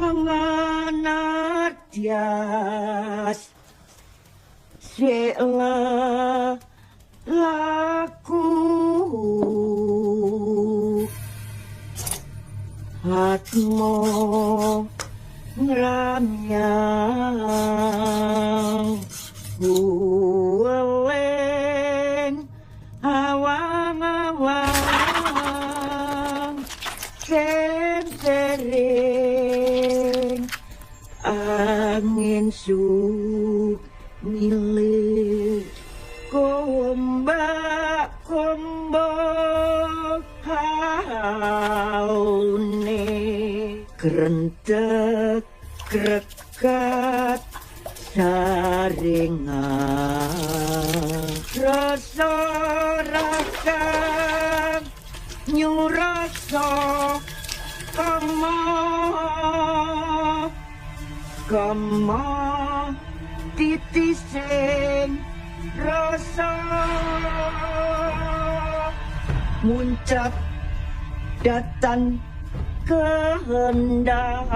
Panganatias Sela laku Atmo ngramyang Huweleng awang-awang Sentering angin milik Kombak haune Kerentek krekat saringan Rasa rakam nyurasa Kama titising rasa Muncak datang kehendak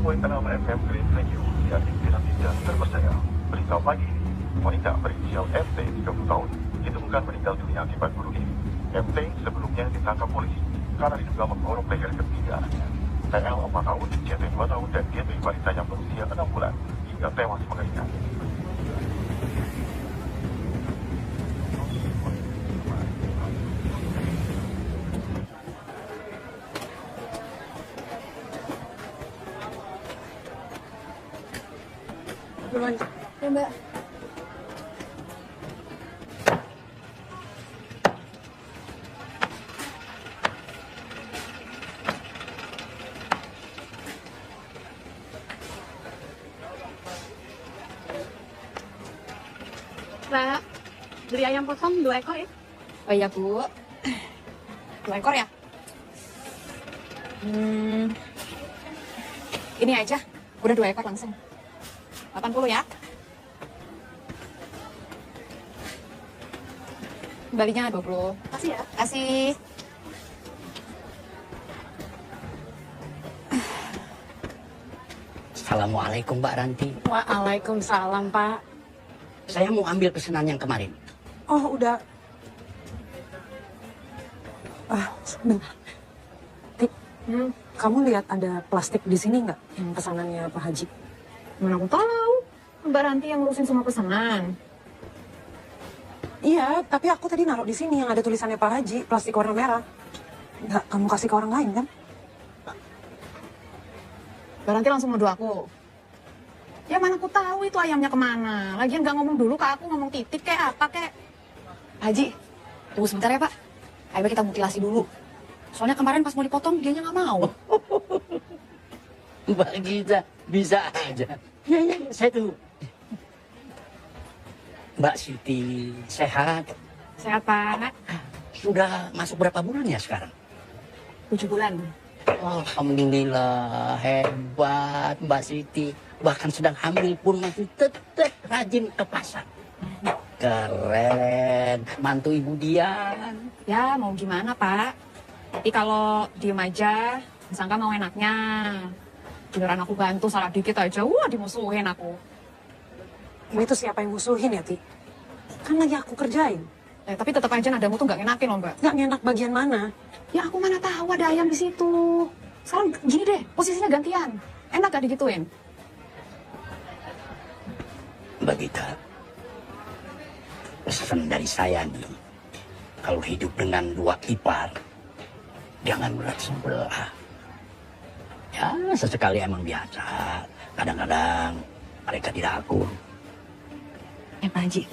Internal FM Green Radio, siaran interaktif dan terpercaya. Berita pagi ini, wanita berinisial MT 30 tahun ditemukan meninggal dunia akibat bunuh diri. MT sebelumnya ditangkap polisi karena diduga menggorok leher ketiga anaknya. TL 4 tahun, JT 2 tahun, dan GT wanita yang berusia 6 bulan hingga tewas mengerikan. Ya, Mbak. Mbak, beli ayam potong 2 ekor ya? Oh iya, Bu. 2 ekor ya? Ini aja. Udah 2 ekor langsung. 80 ya? Kembalinya 20. Kasih ya. Kasih. Assalamualaikum Mbak Ranti. Waalaikumsalam, Pak. Saya mau ambil pesanan yang kemarin. Oh, udah. Sebentar. Tik, kamu lihat ada plastik di sini nggak yang pesanannya Pak Haji? Mana aku tahu. Mbak Ranti yang ngurusin semua pesanan. Iya, tapi aku tadi naruh di sini yang ada tulisannya Pak Haji, plastik warna merah. Nggak kamu kasih ke orang lain kan? Mbak Ranti langsung nuduh aku. Ya mana aku tahu itu ayamnya kemana. Lagian nggak ngomong dulu ke aku, ngomong titip kayak apa kayak. Haji, tunggu sebentar ya Pak. Ayo kita mutilasi dulu. Soalnya kemarin pas mau dipotong, dianya nggak mau. Mbak Gita bisa aja. Ya, saya tunggu. Mbak Siti sehat? Sehat Pak. Sudah masuk berapa bulan ya sekarang? 7 bulan. Alhamdulillah, hebat Mbak Siti. Bahkan sedang hamil pun masih tetap rajin ke pasar. Keren, mantu Ibu Dian. Ya mau gimana Pak. Tapi kalau diem aja, disangka mau enaknya. Beneran aku bantu salah dikit aja, wah dimusuhin aku. Ini tuh siapa yang musuhin ya, Ti? Kan lagi aku kerjain. Tapi tetap aja nadamu tuh nggak enakin loh Mbak. Nggak enak bagian mana? Ya aku mana tahu ada ayam di situ. Sekarang gini deh, posisinya gantian. Enak gak digituin? Mbak Gita, pesan dari saya nih, kalau hidup dengan 2 ipar, jangan berat sebelah. Ya sesekali emang biasa, kadang-kadang mereka dirangkul. Pak Haji.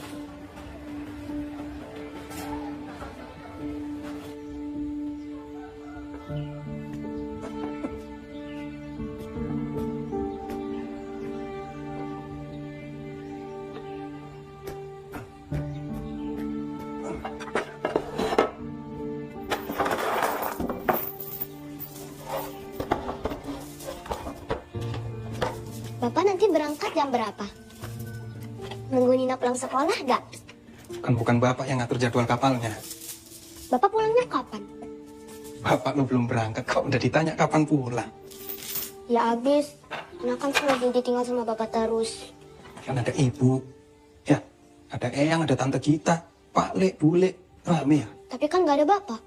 Bapak nanti berangkat jam berapa? Nunggu Nina pulang sekolah gak? Kan bukan bapak yang ngatur jadwal kapalnya. Bapak pulangnya kapan? Bapak lu belum berangkat, kok udah ditanya kapan pulang. Ya abis, Nina kan selalu ditinggal sama bapak terus. Kan ada ibu, ya, ada eyang, ada tante kita, Pak Lek, Bule, rame ya. Tapi kan gak ada bapak.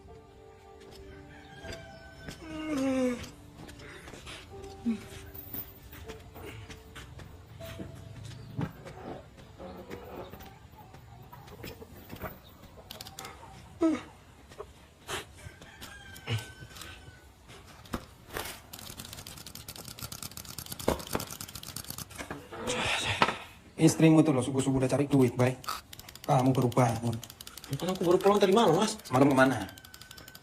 Istrimu tuh loh, subuh-subuh udah cari duit, baik. Kamu baru bangun. Kan aku baru pulang tadi malam, Mas. Semalam kemana?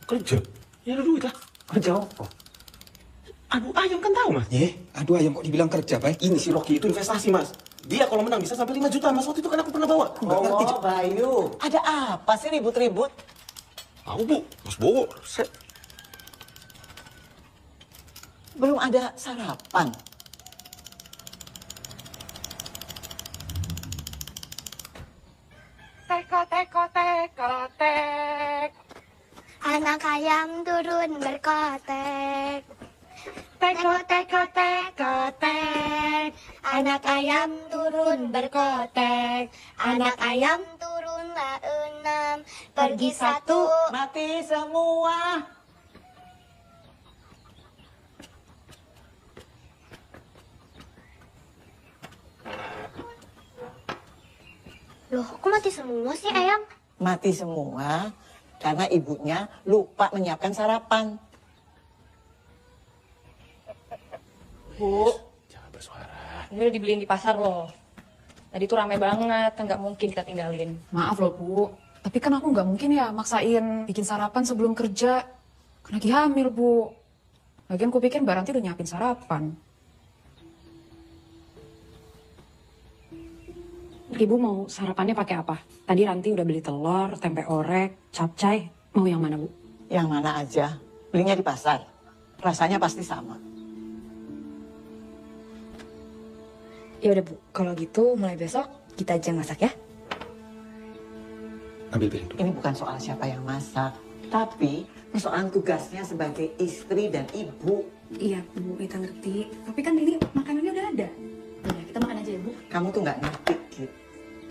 Kerja. Ya ada duit lah. Kerja apa? Aduh, ayam kan tahu, Mas. Aduh ayam kok dibilang kerja, baik. Ini si Rocky itu investasi, Mas. Dia kalau menang bisa sampai 5 juta, Mas. Waktu itu kan aku pernah bawa. Nggak ngerti. Oh, Bayu, ada apa sih ribut-ribut? Tahu, Bu. Mas Bowo. Belum ada sarapan. Tek. Anak ayam turun berkotek. Tek. Anak ayam turun berkotek. Anak ayam turun 6, pergi 1. Mati semua. Loh, kok mati semua sih ayam? Mati semua karena ibunya lupa menyiapkan sarapan. Bu, Jangan bersuara. ini udah dibeliin di pasar loh. Tadi tuh rame banget, nggak mungkin kita tinggalin. Maaf loh Bu, tapi kan aku nggak mungkin ya maksain bikin sarapan sebelum kerja. Kan lagi hamil Bu. Lagian ku pikir Mbak Ranti udah nyiapin sarapan. Ibu mau sarapannya pakai apa? Tadi Ranti udah beli telur, tempe orek, capcay. Mau yang mana, Bu? Yang mana aja. Belinya di pasar. Rasanya pasti sama. Ya udah Bu, kalau gitu mulai besok kita aja yang masak ya. Ambil piring dulu. Ini bukan soal siapa yang masak. Tapi persoalan tugasnya sebagai istri dan ibu. Iya Bu, kita ngerti. Tapi kan ini makanannya udah ada. Udah, kita makan aja ya Bu. Kamu tuh nggak ngerti, Kit.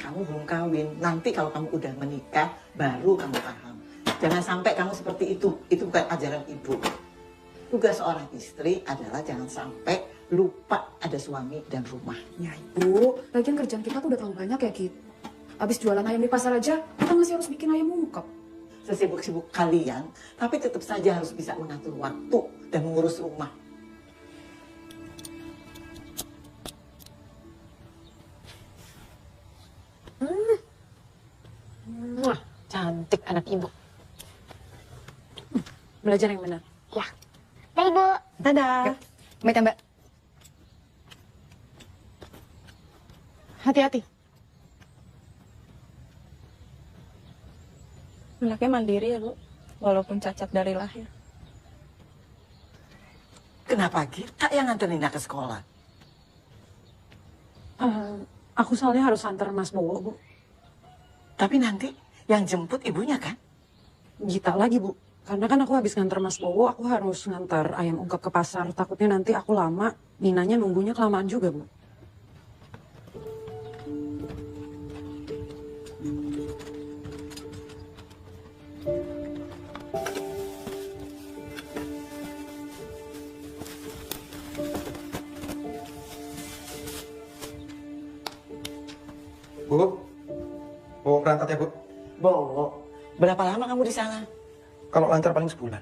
Kamu belum kawin. Nanti kalau kamu udah menikah, baru kamu paham. Jangan sampai kamu seperti itu. Itu bukan ajaran ibu. Tugas seorang istri adalah jangan sampai lupa ada suami dan rumah. Ya Ibu, lagian kerjaan kita tuh udah terlalu banyak ya Kit. Habis jualan ayam di pasar aja, kita masih harus bikin ayam ungkep. Sesibuk-sibuk kalian, tapi tetap saja harus bisa mengatur waktu dan mengurus rumah. Wah, cantik anak ibu. Belajar yang benar. Ya. Dah Ibu. Dadah. Mbak Mbak. Hati-hati. Anaknya mandiri ya Bu, walaupun cacat dari lahir. Kenapa kita yang nganterin Nina ke sekolah? Aku soalnya harus antar Mas Bowo, Bu. Tapi nanti yang jemput ibunya kan? Gita lagi, Bu. Karena kan aku habis ngantar Mas Bowo, aku harus ngantar ayam ungkep ke pasar. Takutnya nanti aku lama, Ninanya nunggunya kelamaan juga, Bu. Bu, mau berangkat ya Bu? Bowo, berapa lama kamu di sana? Kalau lancar paling sebulan.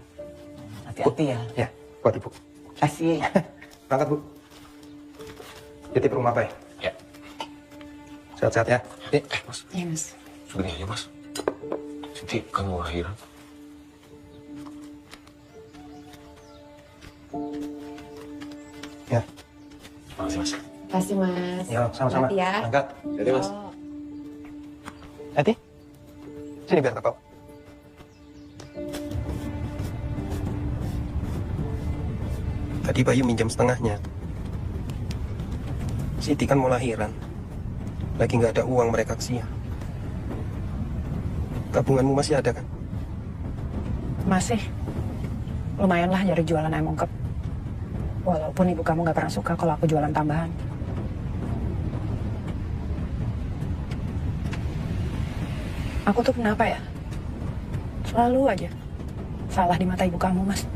Hati-hati ya. Ya, buat Ibu. Kasih. Berangkat Bu. Titip rumah Pak ya? Ya. Sehat-sehat ya. Mas. Iya, Mas. Begini aja, Mas. Siti kan mau lahiran. Ya. Makasih, Mas. Kasih, Mas. Ya, sama-sama. Hati ya. Angkat. Jadi, Mas. Oh. Hati. Sini biar kakak. Tadi Bayu minjam setengahnya. Siti kan mau lahiran. Lagi nggak ada uang mereka kesian. Tabunganmu masih ada kan? Masih. Lumayan lah nyari jualan ayam ungkep. Walaupun ibu kamu nggak pernah suka kalau aku jualan tambahan. Aku tuh kenapa ya? Selalu aja salah di mata ibu kamu, Mas.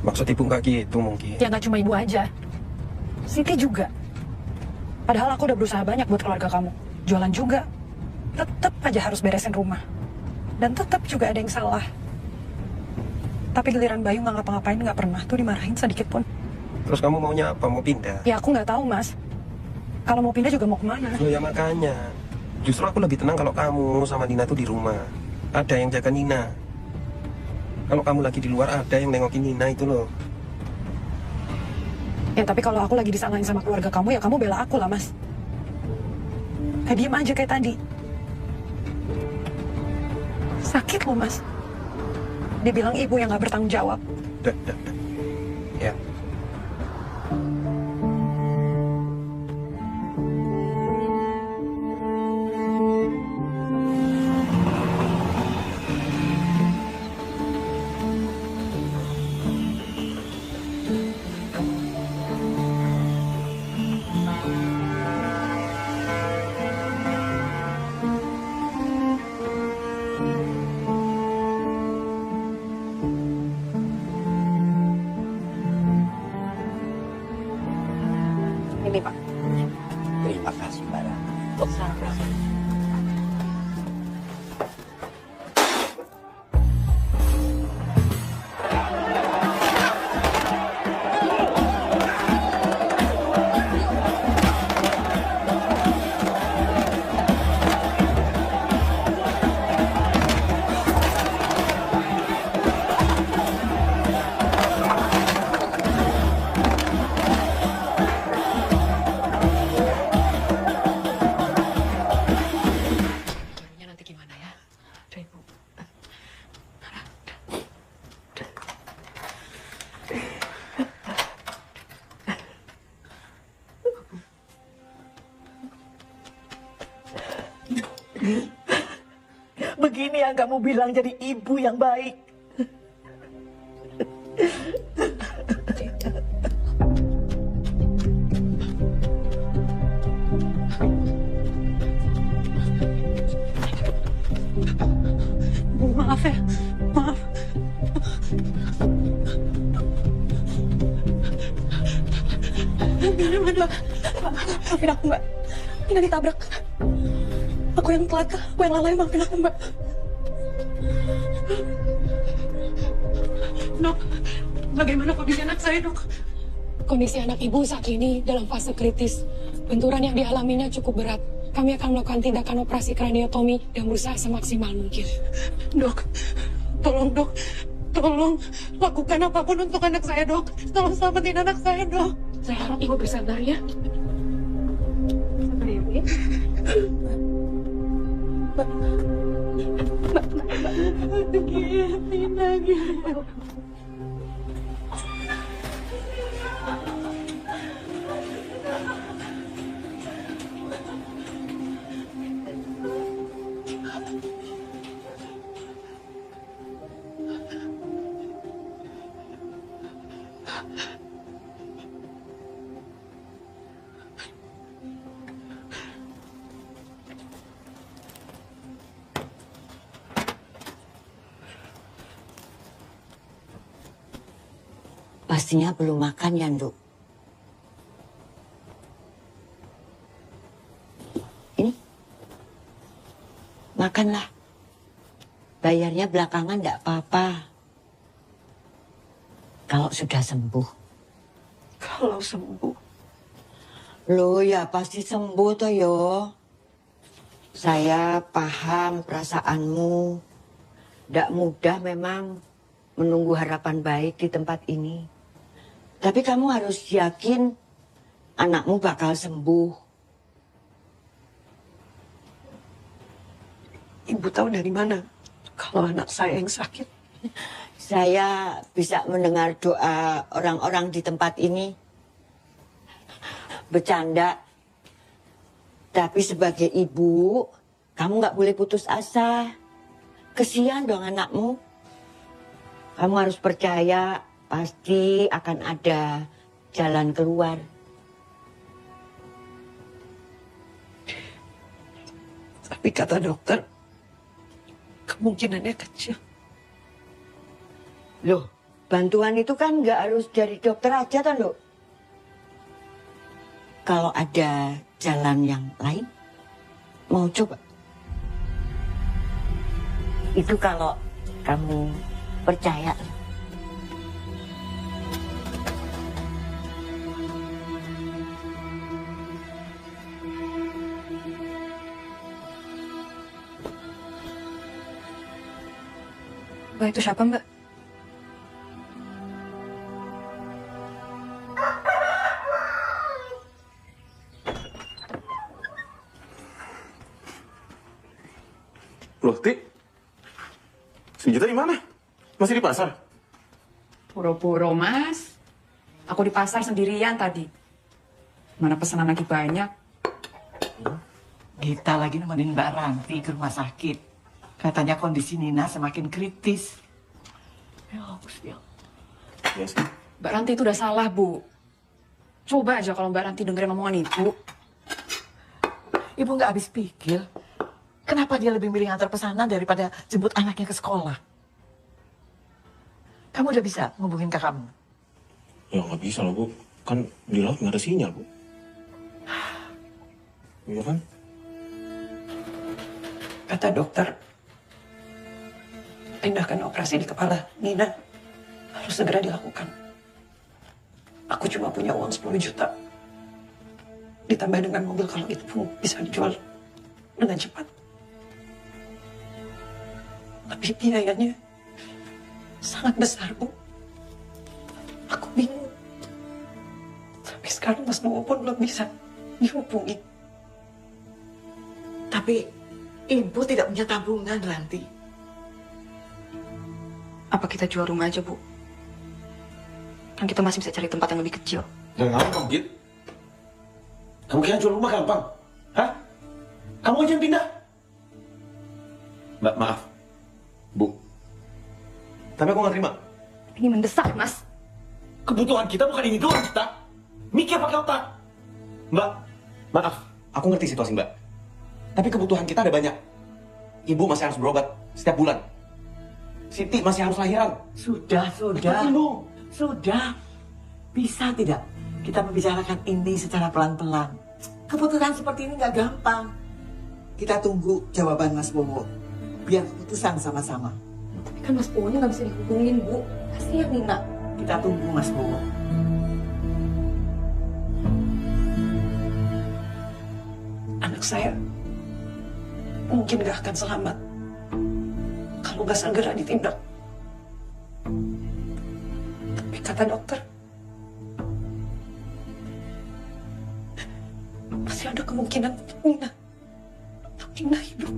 Maksud ibu nggak gitu mungkin. Ya nggak cuma ibu aja. Siti juga. Padahal aku udah berusaha banyak buat keluarga kamu. Jualan juga. Tetep aja harus beresin rumah. Dan tetep juga ada yang salah. Tapi giliran Bayu nggak ngapa-ngapain, nggak pernah tuh dimarahin sedikit pun. Terus kamu maunya apa? Mau pindah? Ya aku nggak tahu, Mas. Kalau mau pindah juga mau kemana? Loh ya makanya. Justru aku lebih tenang kalau kamu sama Nina tuh di rumah. Ada yang jaga Nina. Kalau kamu lagi di luar ada yang nengokin Nina itu loh. Ya tapi kalau aku lagi disalahin sama keluarga kamu, ya kamu bela aku lah, Mas. Kayak diem aja kayak tadi. Sakit loh, Mas. Dia bilang ibu yang gak bertanggung jawab. Dah. Ya. Ini, Pak. Terima kasih, Bara. Nanti gimana ya? Udah, Ibu. Begini yang kamu bilang jadi ibu yang baik. Bu, maaf ya. Maaf. Mbak, maafin aku, Mbak. Ini ditabrak. Aku yang telat, aku yang lalai, maafin aku, Mbak. Dok, bagaimana kondisi anak saya, Dok? Kondisi anak ibu saat ini dalam fase kritis. Benturan yang dialaminya cukup berat. Kami akan melakukan tindakan operasi kraniotomi dan berusaha semaksimal mungkin. Dok, tolong lakukan apapun untuk anak saya, Dok. Tolong selamatin anak saya, Dok. Saya harap ibu bersabar ya. Sabar ya, Bu. Mbak. Pastinya belum makan ya, Nduk? Ini. Makanlah. Bayarnya belakangan enggak apa-apa. Kalau sudah sembuh. Kalau sembuh. Loh ya pasti sembuh toh yo. Saya paham perasaanmu. Tidak mudah memang menunggu harapan baik di tempat ini. Tapi kamu harus yakin anakmu bakal sembuh. Ibu tahu dari mana kalau anak saya yang sakit? Saya bisa mendengar doa orang-orang di tempat ini. Bercanda. Tapi sebagai ibu, kamu nggak boleh putus asa. Kesian dong anakmu. Kamu harus percaya pasti akan ada jalan keluar. Tapi kata dokter, kemungkinannya kecil. Loh, bantuan itu kan nggak harus dari dokter aja kan, loh. Kalau ada jalan yang lain, mau coba? Itu kalau kamu percaya. Mbak, itu siapa, Mbak? Loh, Ti? Si Juta di mana? Masih di pasar? Puro-puro, Mas. Aku di pasar sendirian tadi. Mana pesanan lagi banyak. Kita lagi nemenin Mbak Ranti ke rumah sakit. Katanya kondisi Nina semakin kritis. Ya, ya. Iya sih. Mbak Ranti itu udah salah, Bu. Coba aja kalau Mbak Ranti dengerin omongan Ibu. Ibu nggak habis pikir. Kenapa dia lebih milih antar pesanan daripada jemput anaknya ke sekolah? Kamu udah bisa ngubungin kakakmu? Ya nggak bisa loh, Bu. Kan di laut nggak ada sinyal, Bu. Iya kan? Kata dokter, tindakan operasi di kepala Nina harus segera dilakukan. Aku cuma punya uang 10 juta. Ditambah dengan mobil kalau itu pun bisa dijual dengan cepat. Tapi biayanya sangat besar, Bu. Aku bingung. Sampai sekarang Mas Bowo pun belum bisa dihubungi. Tapi ibu tidak punya tabungan, Ranti. Apa kita jual rumah aja, Bu? Kan kita masih bisa cari tempat yang lebih kecil. Dan gampang, Git. Kamu kira jual rumah gampang? Hah? Kamu aja yang pindah. Mbak, maaf. Bu. Tapi aku nggak terima. Ini mendesak, Mas. Kebutuhan kita bukan ini doang, kita. Mikir pakai otak. Mbak, maaf. Aku ngerti situasi Mbak. Tapi kebutuhan kita ada banyak. Ibu masih harus berobat setiap bulan. Siti masih harus lahiran. Sudah. Dong. Sudah. Bisa tidak kita membicarakan ini secara pelan-pelan? Keputusan seperti ini nggak gampang. Kita tunggu jawaban Mas Bowo. Biar keputusan sama-sama. Tapi kan Mas Bowo nggak bisa dihubungin, Bu. Kasihan Nina. Kita tunggu Mas Bowo. Anak saya mungkin nggak akan selamat kalau nggak segera ditindak. Tapi kata dokter, masih ada kemungkinan untuk Nina hidup.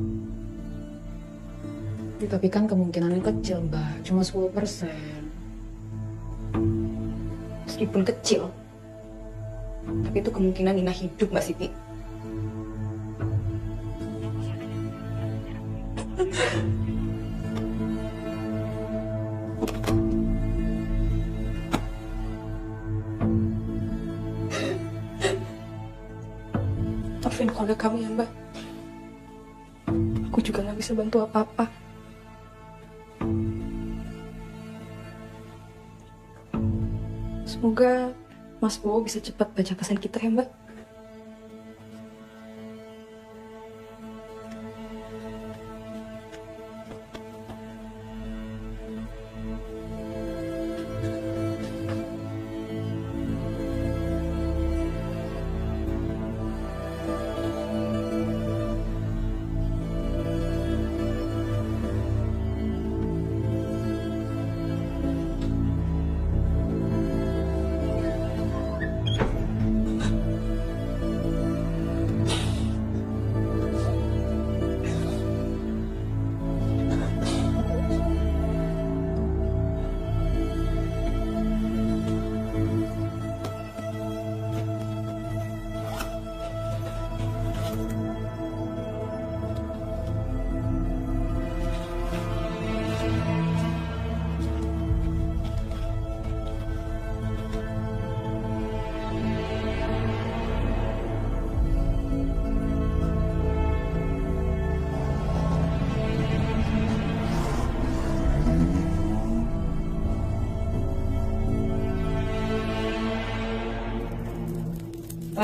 Tapi kan kemungkinannya kecil, Mbak. Cuma 10%. Meskipun kecil, tapi itu kemungkinan Nina hidup, Mbak Siti. Maafin keluarga kami ya, Mbak. Aku juga nggak bisa bantu apa-apa. Semoga Mas Bowo bisa cepat baca pesan kita ya, Mbak.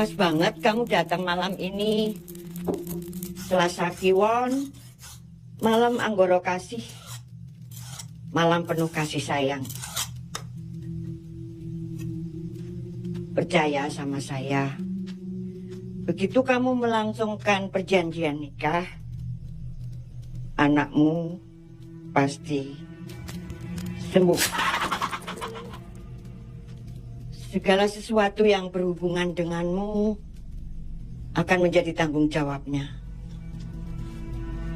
Pas banget kamu datang malam ini. Selasa Kliwon, malam Anggoro Kasih, malam penuh kasih sayang. Percaya sama saya, begitu kamu melangsungkan perjanjian nikah, anakmu pasti sembuh. Segala sesuatu yang berhubungan denganmu akan menjadi tanggung jawabnya.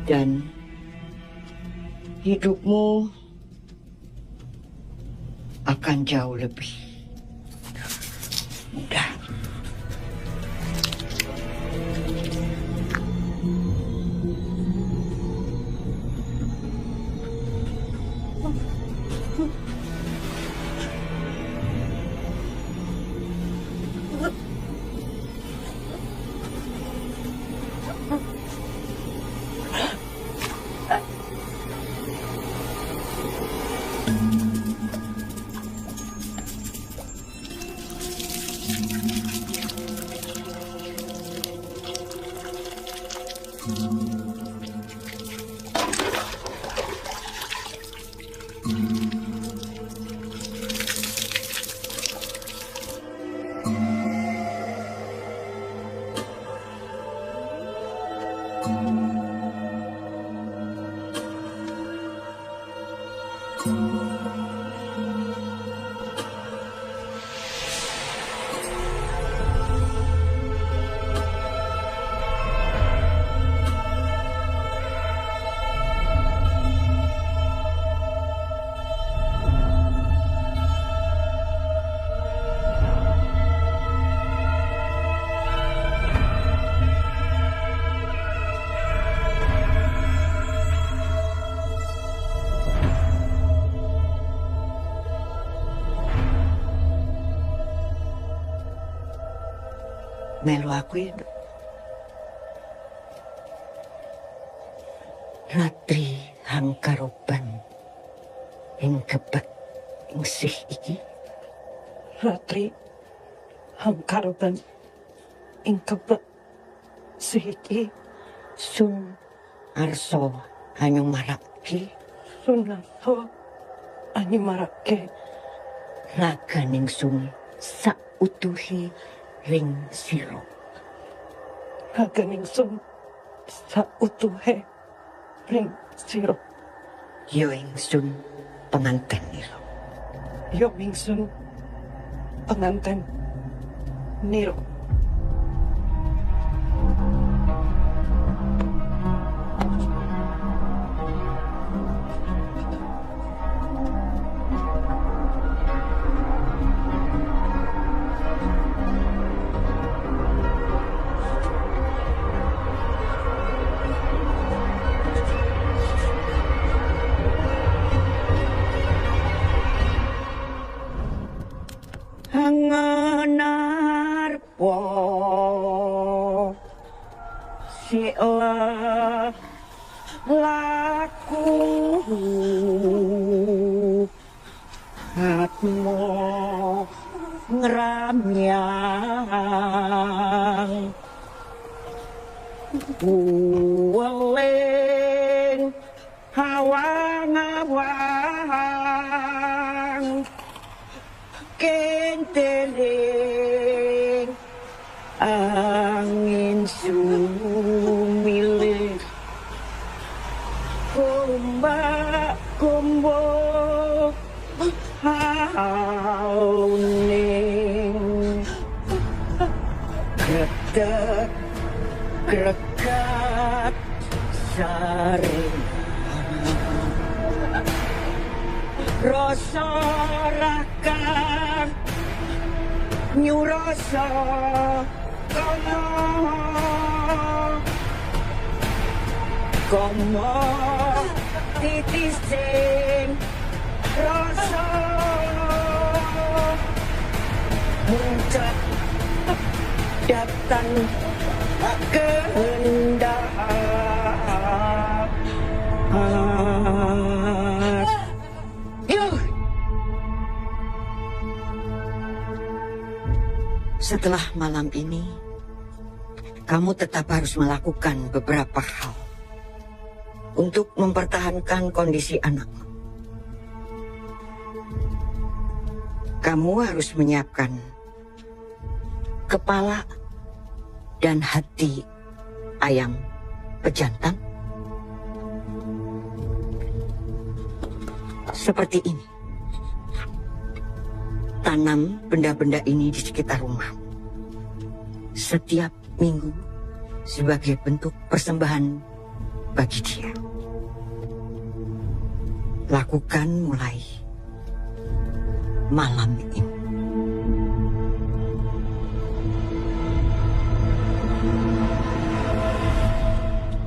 Dan hidupmu akan jauh lebih mudah. Melu aku itu ratri hangkaroban ing kebet ing sih iki. Ratri hangkaroban ing kebet sih iki. Sun arso hanyung marake. Sun arso hanyung marake. Raganing sun sautuhe ring siro. Raganing sun sautuhe ring siro. Yo ingsun penganten niro. Yo ingsun penganten niro. Hanganarpo sila laku hatmo ngramyang Uweleng hawang-hawang kenteling angin sumilih kumba hauning greget greget saring rasa rakan nyurasa komo titising rasa muncak datang kehendak setelah setelah malam ini, kamu tetap harus melakukan beberapa hal untuk mempertahankan kondisi anakmu. Kamu harus menyiapkan kepala dan hati ayam pejantan seperti ini. Tanam benda-benda ini di sekitar rumah setiap minggu sebagai bentuk persembahan bagi dia. Lakukan mulai malam ini.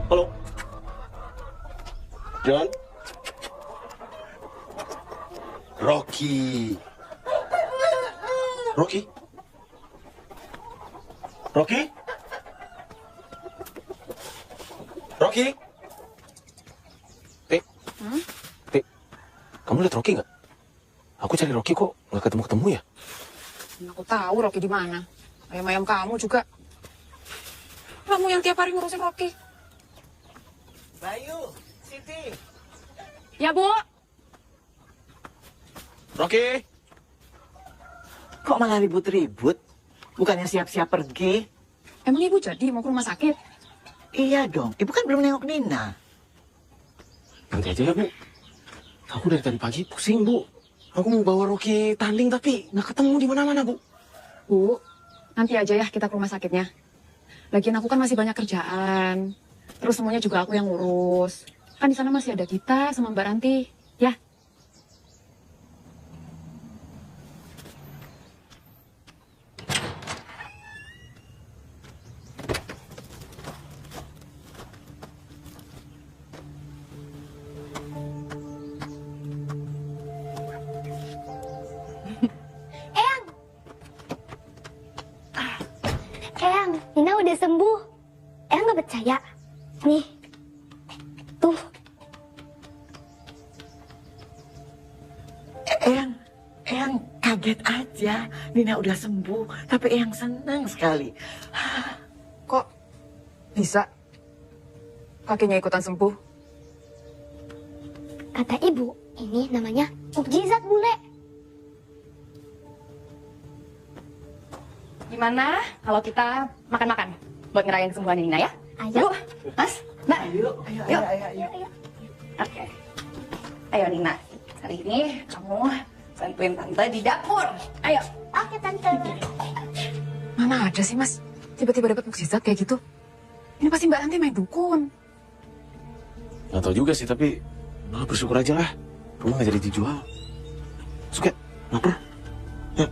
Halo. John. Rocky. Rocky? Rocky? Rocky? Tik. Tik. Kamu lihat Rocky nggak? Aku cari Rocky kok nggak ketemu-ketemu ya? Aku tahu Rocky di mana. Ayam-ayam kamu juga. Kamu yang tiap hari ngurusin Rocky. Bayu, Siti. Ya, Bu. Rocky? Kok malah ribut-ribut? Bukannya siap-siap pergi? Emang Ibu jadi mau ke rumah sakit? Iya dong, Ibu kan belum nengok Nina. Nanti aja ya, Bu. Aku dari tadi pagi pusing, Bu. Aku mau bawa Rocky tanding tapi nggak ketemu di mana-mana, Bu. Bu, nanti aja ya kita ke rumah sakitnya. Lagian aku kan masih banyak kerjaan. Terus semuanya juga aku yang ngurus. Kan di sana masih ada kita sama Mbak Ranti, ya? Eyang, Nina udah sembuh. Eyang nggak percaya? Nih, tuh. Eyang kaget aja. Nina udah sembuh, tapi Eyang senang sekali. Kok bisa kakinya ikutan sembuh? Kata ibu, ini namanya mukjizat bule. Gimana kalau kita makan-makan buat ngerayain kesembuhan Nina ya? Ayo. Yuk, Mas, Mbak. Ayo. Oke. Ayo Nina, hari ini kamu bantuin Tante di dapur. Ayo. Oke, Tante. Mana ada sih, Mas? Tiba-tiba dapat mukjizat kayak gitu. Ini pasti Mbak Ranti main dukun. Nggak tahu juga sih, tapi malah bersyukur aja lah. Rumah nggak jadi dijual. Suka, lapar. Ya.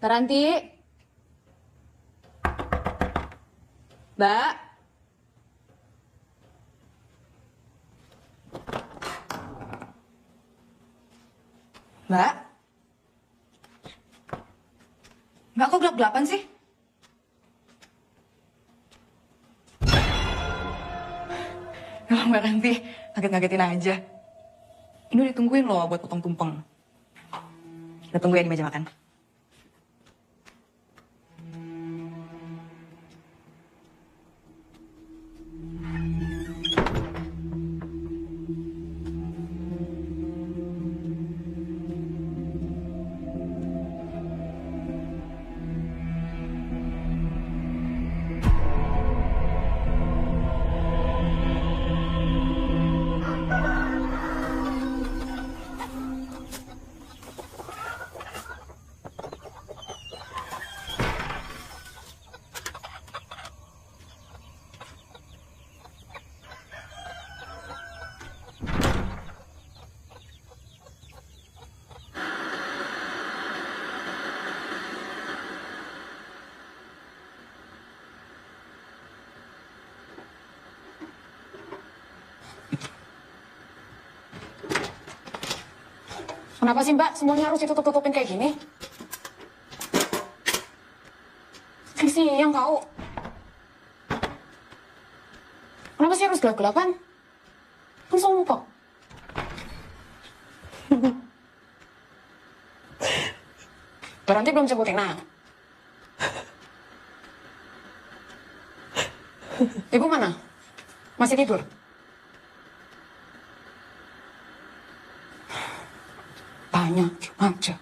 Mbak Ranti. Mbak. Mbak. Mbak, kok gelap-gelapan sih? Kalau Mbak Ranti, ngaget-ngagetin aja. Ini udah ditungguin loh buat potong tumpeng. Kita tunggu ya di meja makan. Kenapa sih Mbak semuanya harus ditutup-tutupin kayak gini? Siang kau. Kenapa sih harus gelap-gelapan? Kan sumpah. Berarti belum jemputin Tina. Ibu mana? Masih tidur? Banyak aja.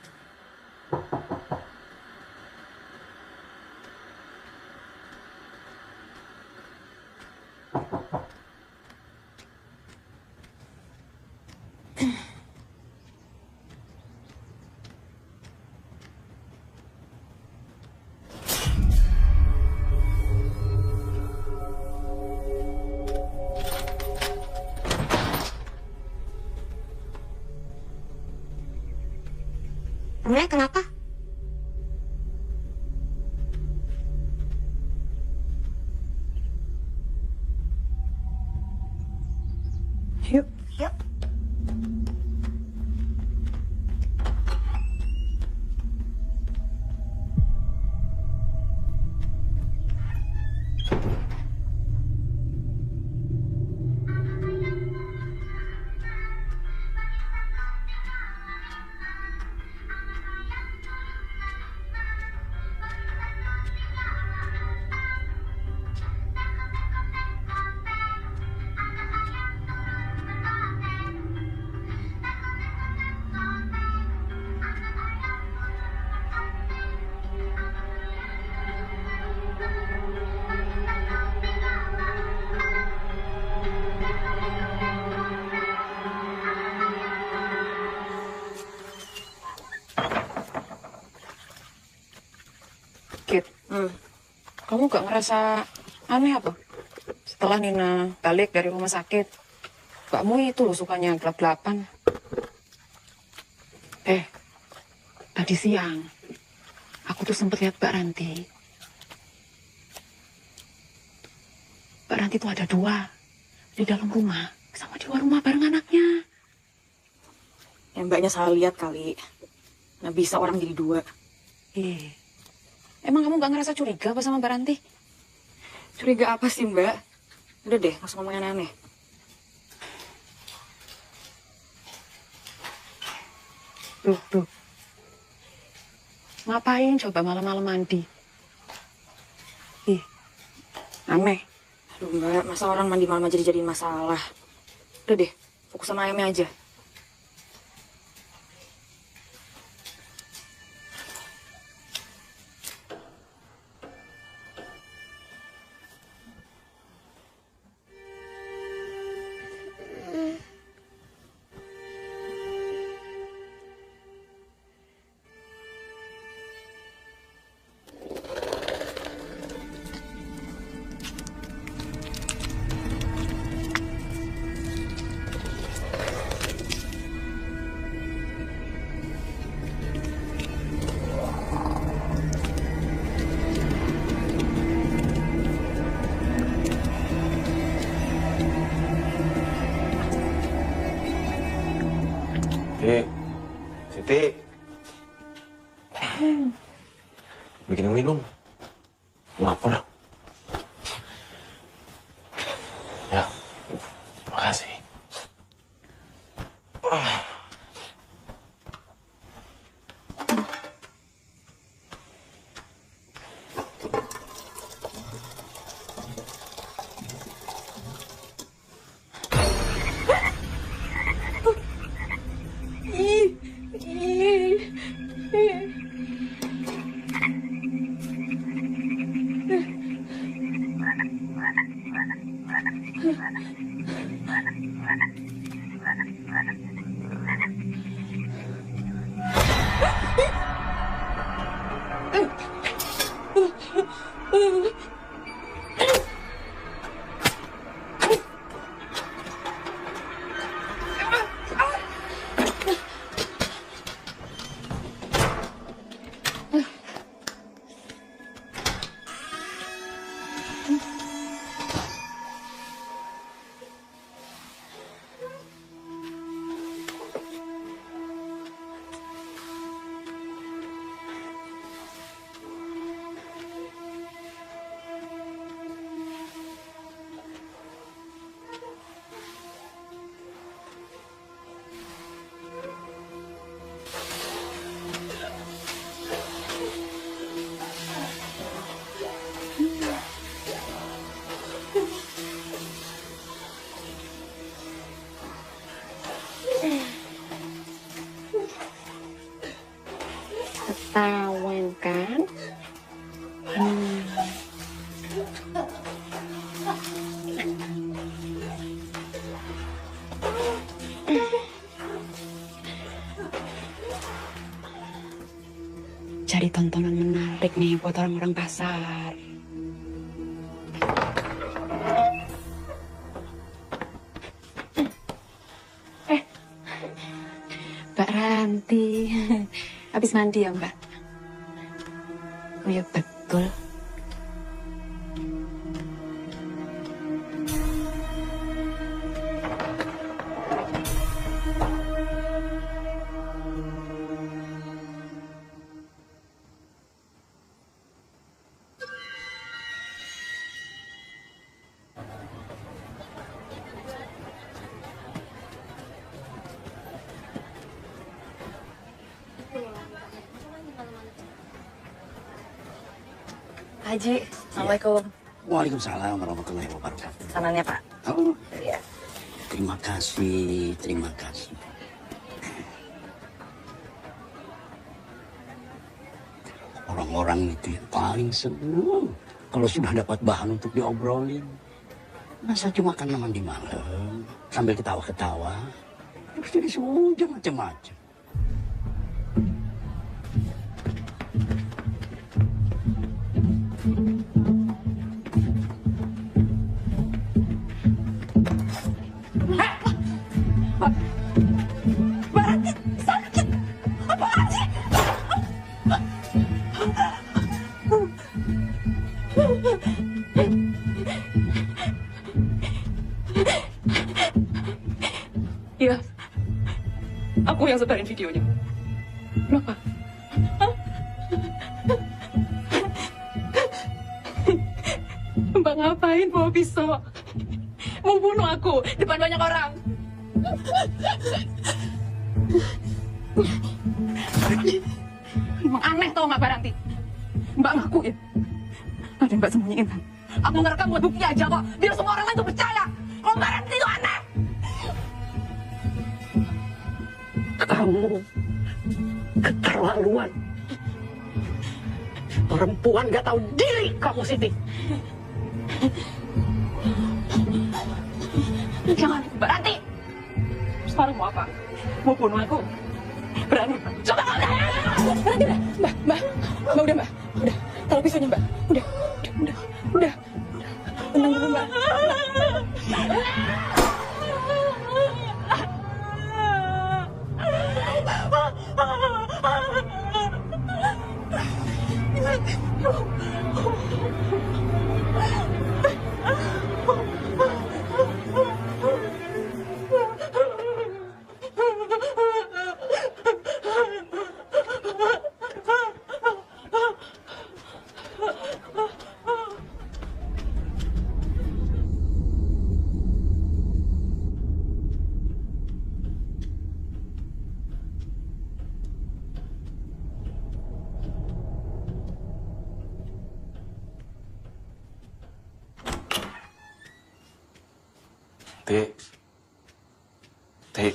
Emangnya kenapa? Yuk. Yuk. Kit, kamu gak ngerasa aneh apa? Setelah Nina balik dari rumah sakit, Mbakmu itu loh sukanya gelap-gelapan. Tadi siang, aku tuh sempet lihat Mbak Ranti. Mbak Ranti tuh ada 2, di dalam rumah, sama di luar rumah bareng anaknya. Ya mbaknya salah lihat kali. Nah bisa orang jadi 2. Emang kamu gak ngerasa curiga apa sama Mbak Ranti? Curiga apa sih mbak? Udah deh, langsung ngomong yang aneh. Tuh. Ngapain coba malam-malam mandi? Aneh. Aduh mbak, masa orang mandi malam aja dijadiin masalah. Udah deh, fokus sama ayamnya aja. Siti. Bikin yang minum. Lapar. Ya, makasih. Ketahuan kan? Cari tontonan menarik nih buat orang-orang pasar. Mbak Ranti, habis mandi ya Mbak? Oh ya betul. Haji, Assalamualaikum. Waalaikumsalam warahmatullahi wabarakatuh. Sananya Pak. Oh, Iya. terima kasih, terima kasih. Orang-orang itu yang paling senang kalau sudah dapat bahan untuk diobrolin. Masa cuma karena mandi malam sambil ketawa-ketawa, terus jadi semuanya macam-macam. Iya, aku yang sebarin videonya. Kenapa? Hah? Mbak ngapain bawa pisau? Mau bunuh aku depan banyak orang. Emang aneh tau nggak Mbak Ranti? Mbak ngaku ya? Ada yang Mbak sembunyiin kan? Aku ngerekam buat bukti aja kok, biar semua orang lain tuh percaya. Kalau Mbak Ranti itu aneh. Kamu keterlaluan. Perempuan gak tahu diri kamu, Siti. Jangan, Mbak Ranti. Sekarang mau apa? Mau bunuh aku? Berani? Coba kau dah. Berani dah. Mbak, udah Mbak. Udah, taruh pisaunya Mbak. Udah. Tenang dulu Mbak. Tik,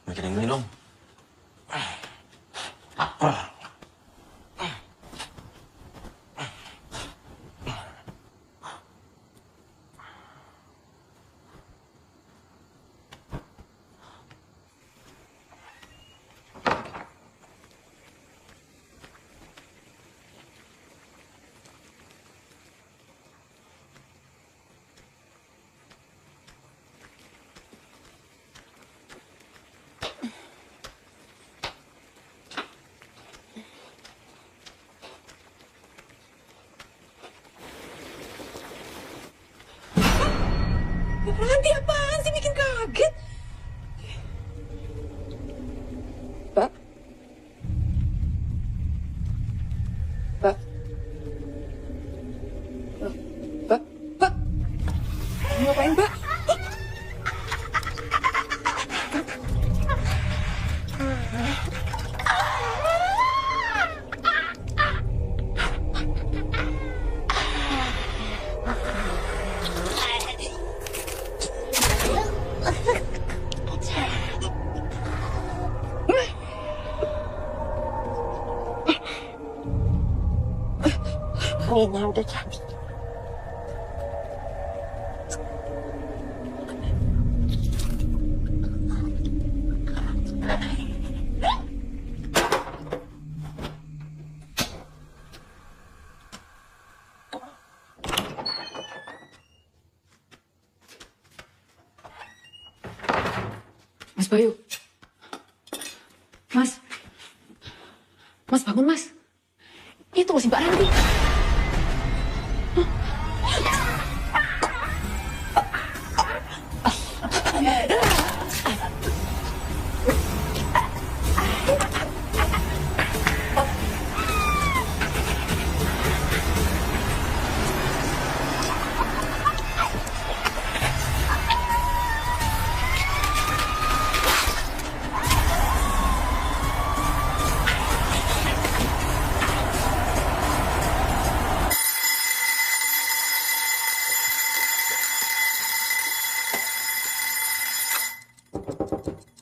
bikin ini dong. Wanginya udah cantik. Mas Bayu. Mas. Mas bangun, Mas. Itu si Mbak Ranti.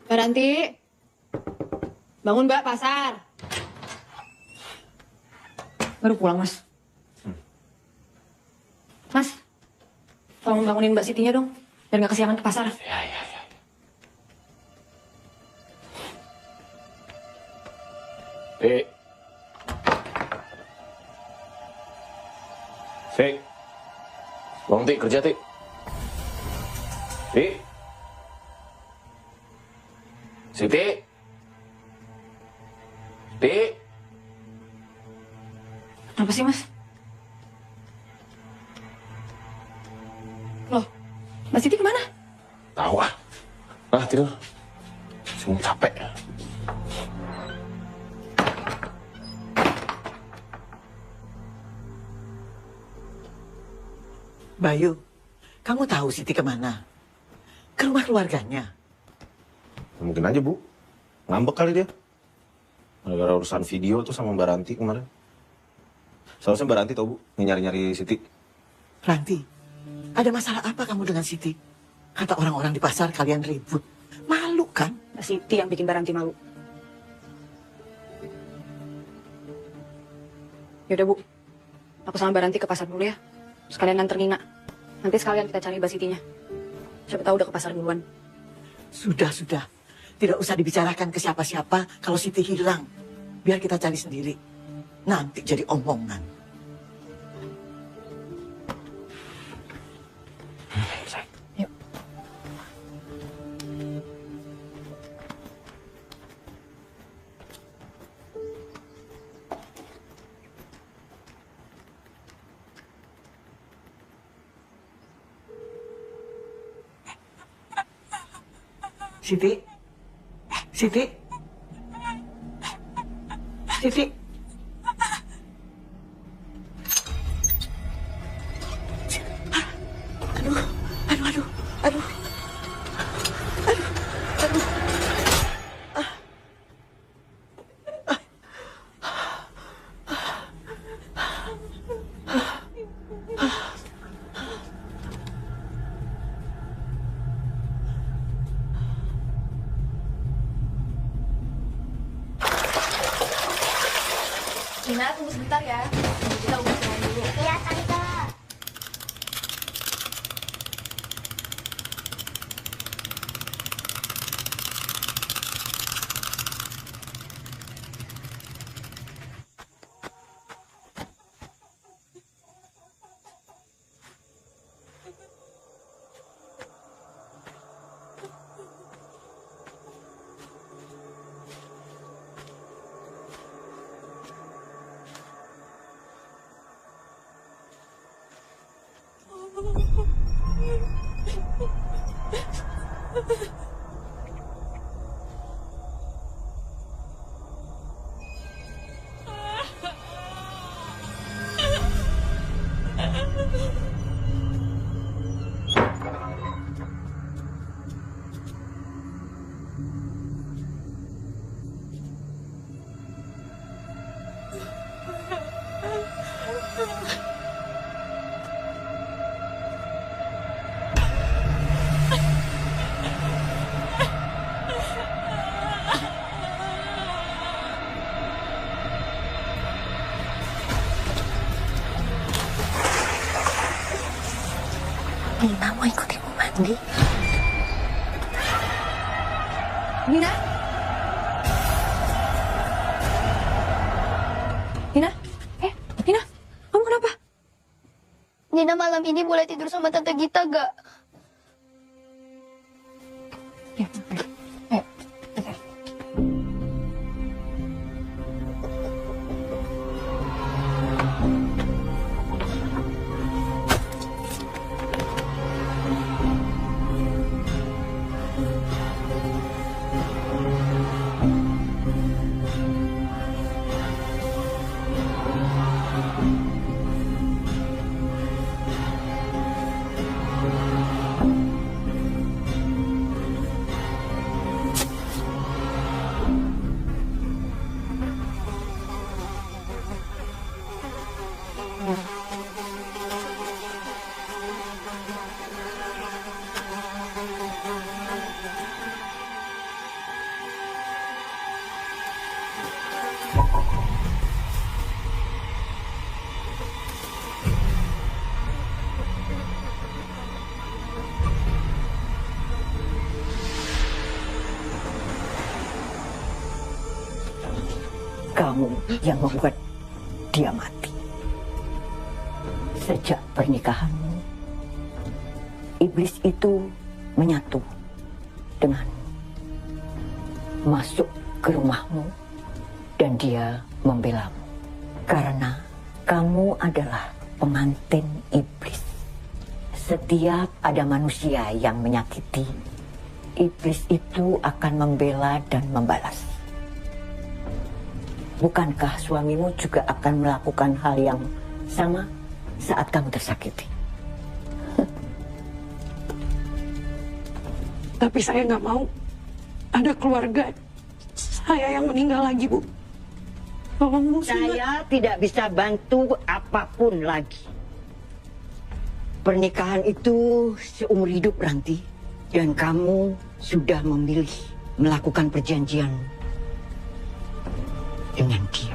Mbak Ranti. Bangun, Mbak, pasar. Baru pulang, Mas. Mas, tolong bangunin Mbak Sitinya dong, biar nggak kesiangan ke pasar. Ya. Tik. Tik. Bangun, Tik. Kerja, Tik. Tik. Siti. Tik. Apa sih, Mas? Loh, Mbak Siti kemana? Tahu ah. Tidur. Semua capek. Bayu, kamu tahu Siti kemana? Ke rumah keluarganya. Mungkin aja, Bu. Ngambek kali dia. Gara-gara urusan video tuh sama Mbak Ranti kemarin. Seharusnya Mbak Ranti tahu, Bu, nyari-nyari Siti. Ranti, ada masalah apa kamu dengan Siti? Kata orang-orang di pasar kalian ribut. Malu kan? Mbak Siti yang bikin Mbak Ranti malu. Yaudah, Bu. Aku sama Mbak Ranti ke pasar dulu ya. Sekalian nganter Nina. Nanti sekalian kita cari Mbak Sitinya. Siapa tahu udah ke pasar duluan. Sudah. Tidak usah dibicarakan ke siapa-siapa kalau Siti hilang. Biar kita cari sendiri. Nanti jadi omongan. Yuk. Siti. Aduh. Nina, tunggu sebentar ya. Kita urus dulu. Iya, Tante. Nina mau ikut ibu mandi. Nina? Nina? Nina? Kamu kenapa? Nina malam ini boleh tidur sama Tante Gita gak? Kamu yang membuat dia mati. Sejak pernikahanmu, iblis itu menyatu denganmu, masuk ke rumahmu, dan dia membelamu. Karena kamu adalah pengantin iblis. Setiap ada manusia yang menyakiti, iblis itu akan membela dan membalas. Bukankah suamimu juga akan melakukan hal yang sama saat kamu tersakiti? Tapi saya nggak mau ada keluarga saya yang meninggal lagi, Bu. Tolong, Bu. Saya tidak bisa bantu apapun lagi. Pernikahan itu seumur hidup, Ranti. Dan kamu sudah memilih melakukan perjanjian dengan dia.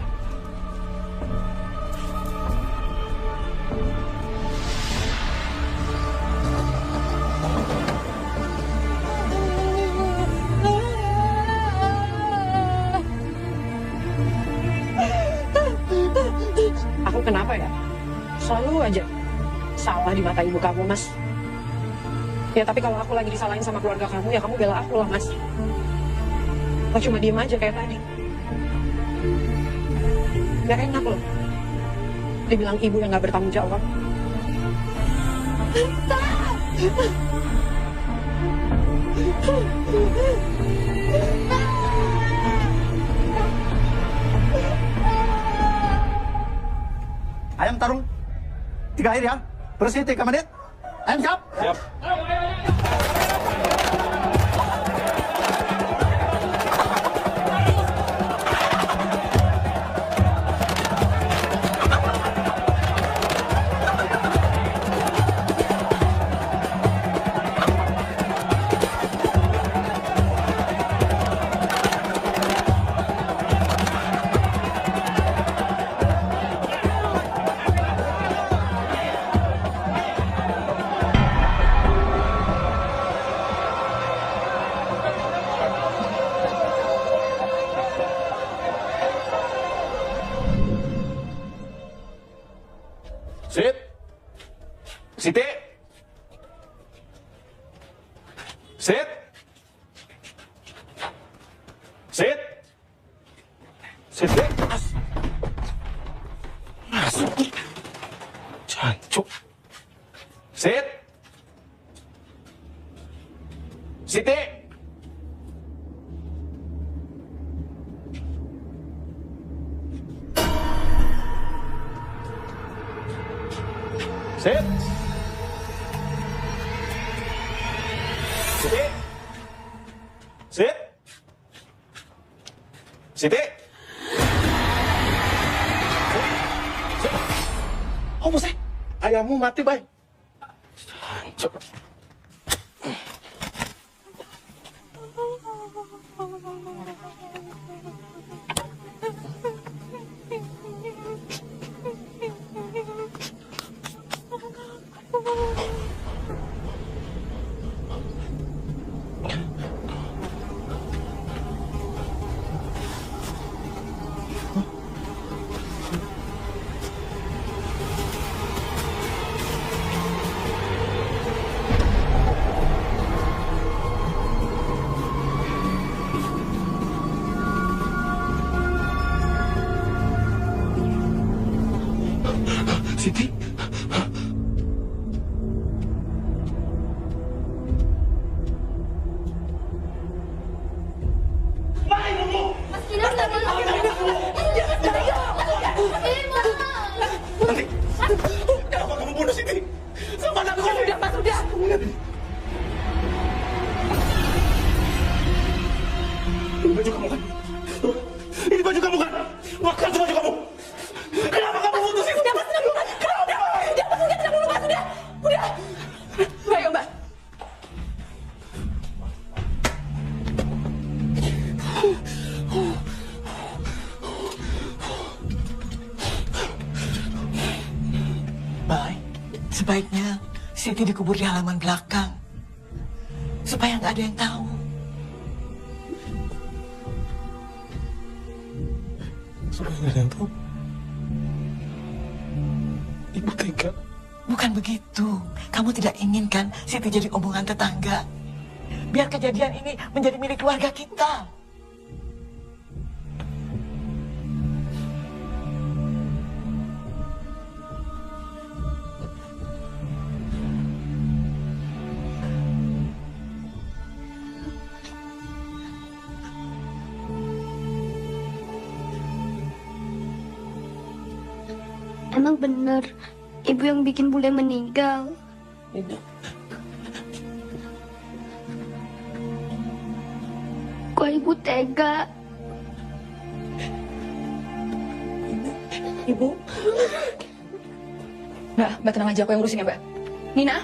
Aku kenapa ya? Selalu aja salah di mata ibu kamu, Mas. Ya tapi kalau aku lagi disalahin sama keluarga kamu, ya kamu bela aku lah, Mas. Aku cuma diem aja kayak tadi. Gak enak loh dibilang ibu yang gak bertanggung jawab. Ayam tarung 3 air ya, bersih 3 menit. Ayam siap? Siap. Sit. Siti. Sit. Sit. Siti. Masuk. Jancuk. Sit. Siti. Sit. Siti. Sit. Siti. Sit. Apa sih? Ayammu mati, Bay. Jancuk. Siti? Nanti, kenapa kamu bunuh Siti? Sama anakku. Sudah, Mas, sudah. Ini baju kamu kan? Ini baju kamu kan? Makan tuh baju kamu. Kenapa kamu bunuh Siti? Sudah, Mas, sudah dulu, Mas. Sudah, Mas, sudah dulu, Mas, sudah. Udah. Mbak, ayo, Mbak. Baik, sebaiknya Siti dikubur di halaman belakang. Supaya nggak ada yang tahu. Supaya nggak ada yang tahu? Ibu tega. Bukan begitu. Kamu tidak inginkan Siti jadi omongan tetangga. Biar kejadian ini menjadi milik keluarga kita. Emang bener ibu yang bikin bule meninggal? Kok ibu tega? Ibu. Mbak tenang aja, aku yang ngurusin ya, Mbak. Nina?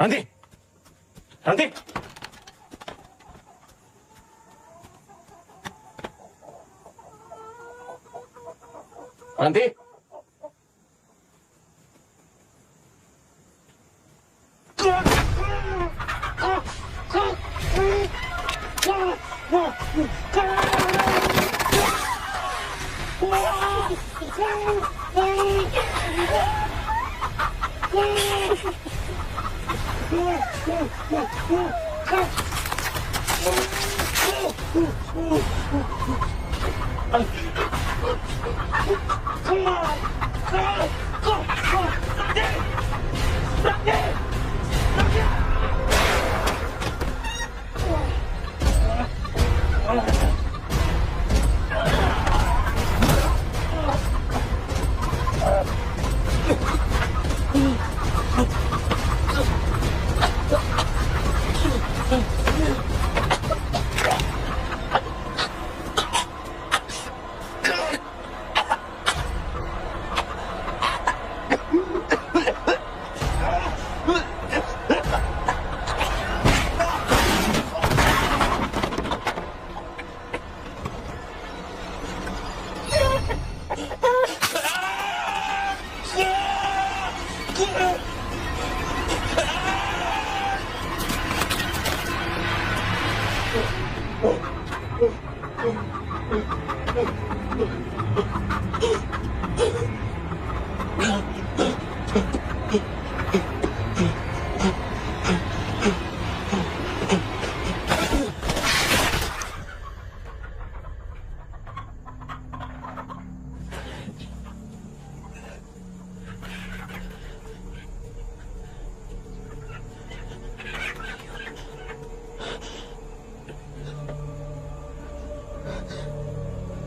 Nanti.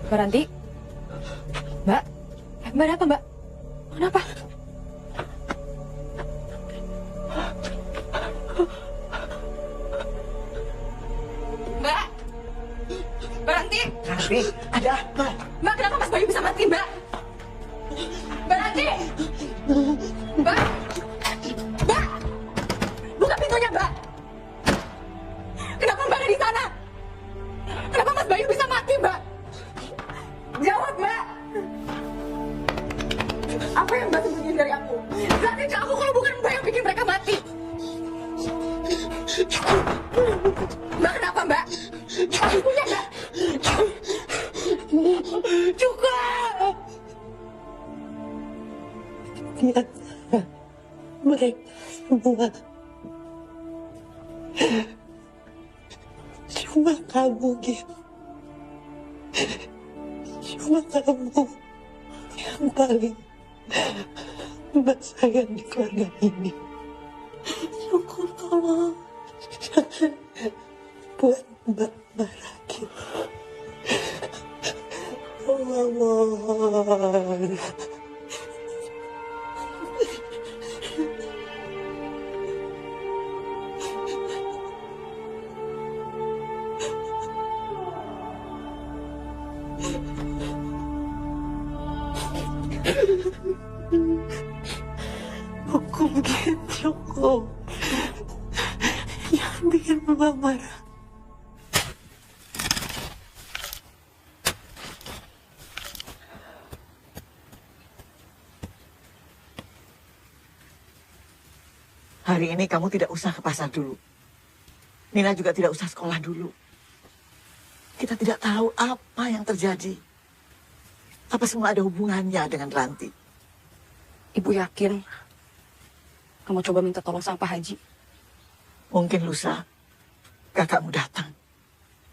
Mbak Ranti? Mbak? Mbak ada apa, Mbak? Kenapa? Mbak? Mbak Ranti? Ranti, ada apa? Mbak, kenapa Mas Bayu bisa mati, Mbak? Mbak Ranti? Mbak? Mbak? Buka pintunya, Mbak! Kenapa Mbak ada di sana? Kenapa Mas Bayu bisa mati, Mbak? Jawab, Mbak! Apa yang Mbak sembunyiin dari aku? Jelasin ke aku kalau bukan Mbak yang bikin mereka mati. Mbak, kenapa, Mbak? Ibunya, Mbak? semua. Cuma kamu, Gin. Cuma kamu yang paling Mbak sayang di keluarga ini. Syukur tolong jangan buat Mbak marah gitu. Allah mohon. Hukum Gin, cukup. Jangan bikin Mbak marah. Hari ini kamu tidak usah ke pasar dulu. Nina juga tidak usah sekolah dulu. Kita tidak tahu apa yang terjadi. Apa semua ada hubungannya dengan Ranti. Ibu yakin kamu coba minta tolong sama Pak Haji? Mungkin lusa kakakmu datang.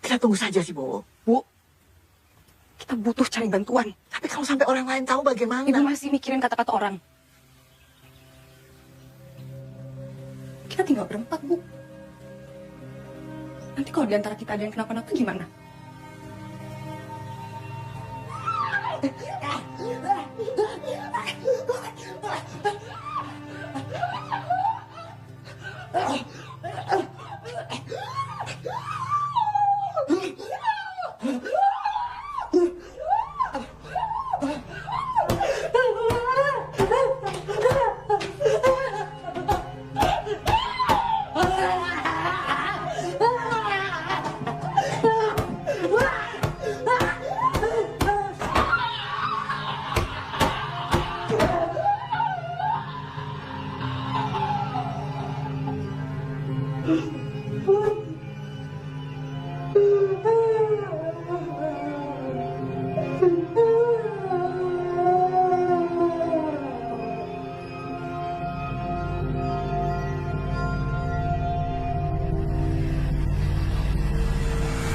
Kita tunggu saja si Bowo. Bu, kita butuh cari bantuan. Tapi kalau sampai orang lain tahu bagaimana? Ibu masih mikirin kata-kata orang. Kita tinggal berempat, Bu. Nanti kalau di antara kita ada yang kenapa-napa gimana?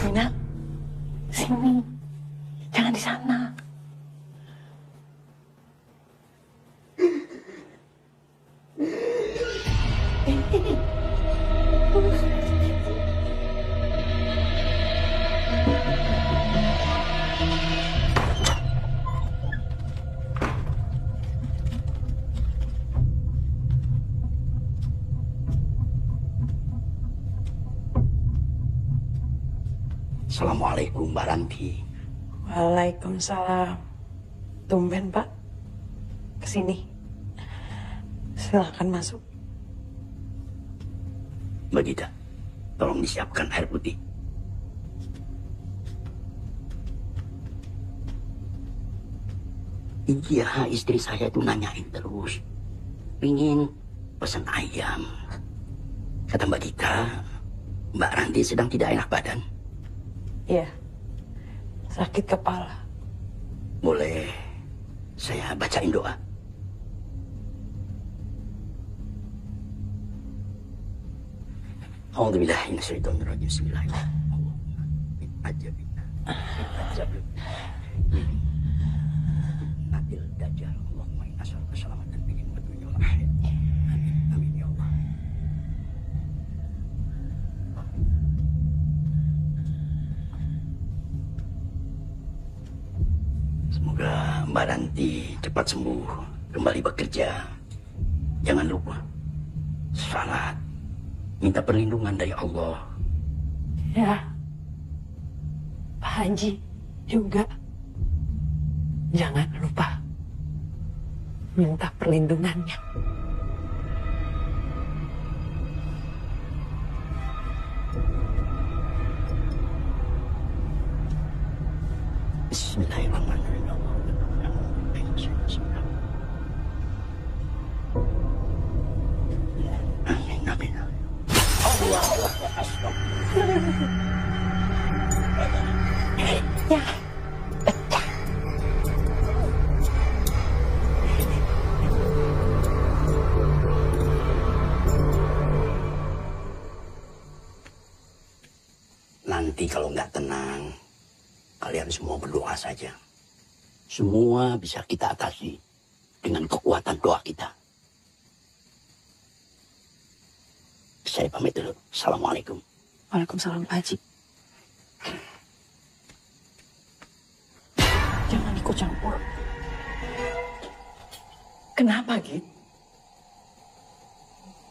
Nina, sini. Jangan di sana. Assalamualaikum Mbak Ranti. Waalaikumsalam. Tumben Pak. Kesini. Silakan masuk. Mbak Gita, tolong disiapkan air putih. Iya, istri saya itu nanyain terus. Pingin pesan ayam. Kata Mbak Gita, Mbak Ranti sedang tidak enak badan. Iya. Sakit kepala. Boleh saya bacain doa? A'udzubillahi minasyaitonirrajim. Bismillahirrahmanirrahim. Nabil Dajjal. Allahumma inna as'aluka salamatan fid dunya wal akhirah. Amin. Amin ya Allah. Semoga Mbak Ranti cepat sembuh, kembali bekerja. Jangan lupa salat, minta perlindungan dari Allah. Ya. Pak Haji juga. Jangan lupa minta perlindungannya. Bismillahirrahmanirrahim. Amin, amin. Allahu Akbar. Ya. Nanti kalau nggak tenang, kalian semua berdoa saja. Semua bisa kita atasi dengan kekuatan doa kita. Saya pamit dulu. Assalamualaikum. Waalaikumsalam, Pak Haji. Jangan ikut campur. Kenapa, Git?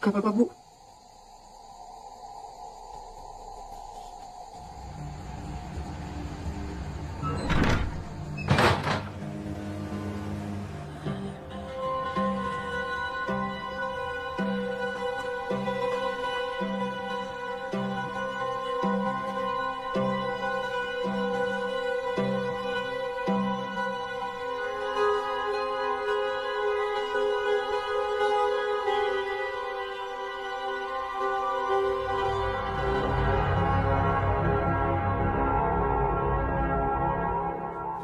Gak apa-apa, Bu.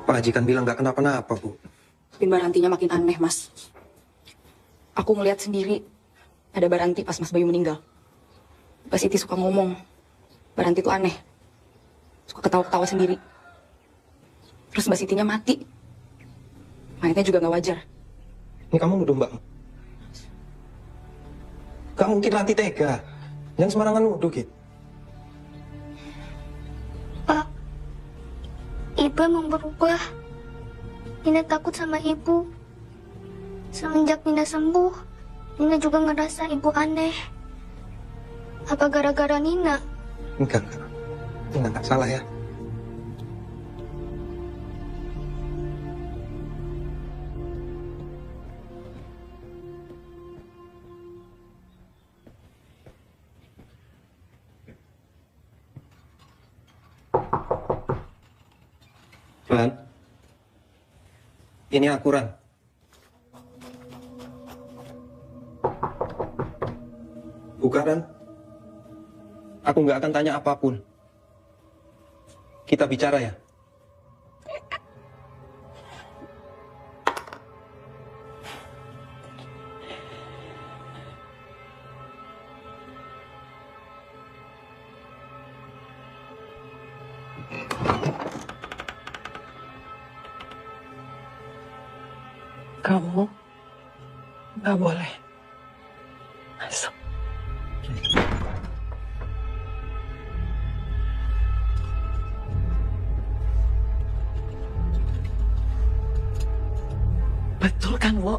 Pak Haji kan bilang nggak kenapa-napa, Bu. Tapi Mbak Rantinya makin aneh, Mas. Aku ngeliat sendiri ada Mbak Ranti pas Mas Bayu meninggal. Mbak Siti suka ngomong, Mbak Ranti tuh aneh. Suka ketawa-ketawa sendiri. Terus Mbak Sitinya mati. Mayatnya juga nggak wajar. Ini kamu nuduh Mbak. Gak mungkin Ranti tega. Jangan sembarangan nuduh, Git. Pak, Ibu emang berubah. Nina takut sama Ibu. Semenjak Nina sembuh, Nina juga ngerasa Ibu aneh. Apa gara-gara Nina? Enggak. Nina nggak salah ya. Ran, ini aku, Ran. Buka, Ran. Aku nggak akan tanya apapun. Kita bicara ya. Kamu nggak boleh masuk. Betul kan, Wo?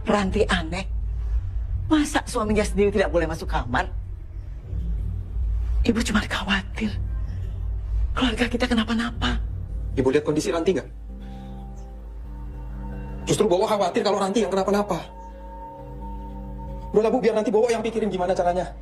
Ranti aneh. Masa suaminya sendiri tidak boleh masuk kamar? Ibu cuma khawatir keluarga kita kenapa-napa. Ibu lihat kondisi Ranti nggak? Justru Bowo khawatir kalau Ranti yang kenapa-napa. Udahlah, Bu, biar nanti Bowo yang pikirin gimana caranya.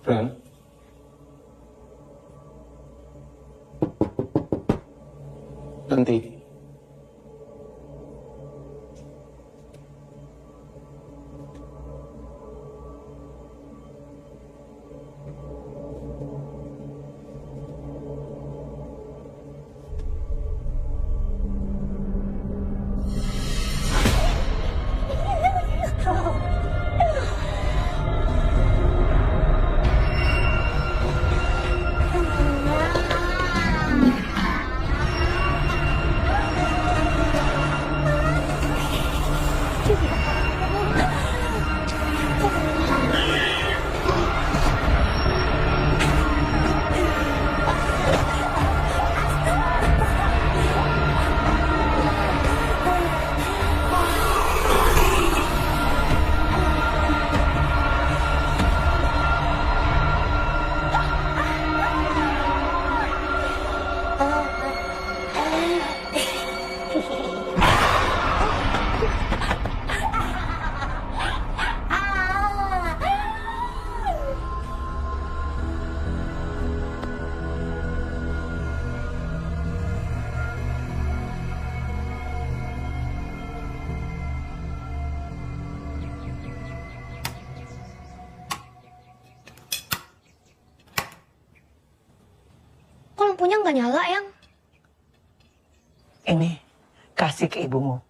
Ran. Ranti. lampunya nggak nyala, Eyang? Ini, kasih ke ibumu.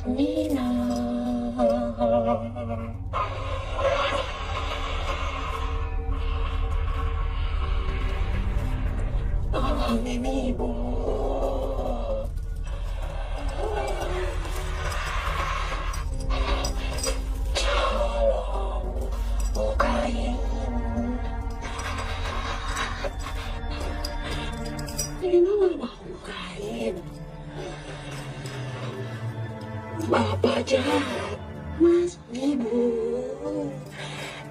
Nina. Tolongin ibu. Tolong bukain. Nina nggak mau bukain. Bapak jahat, Mas, Ibu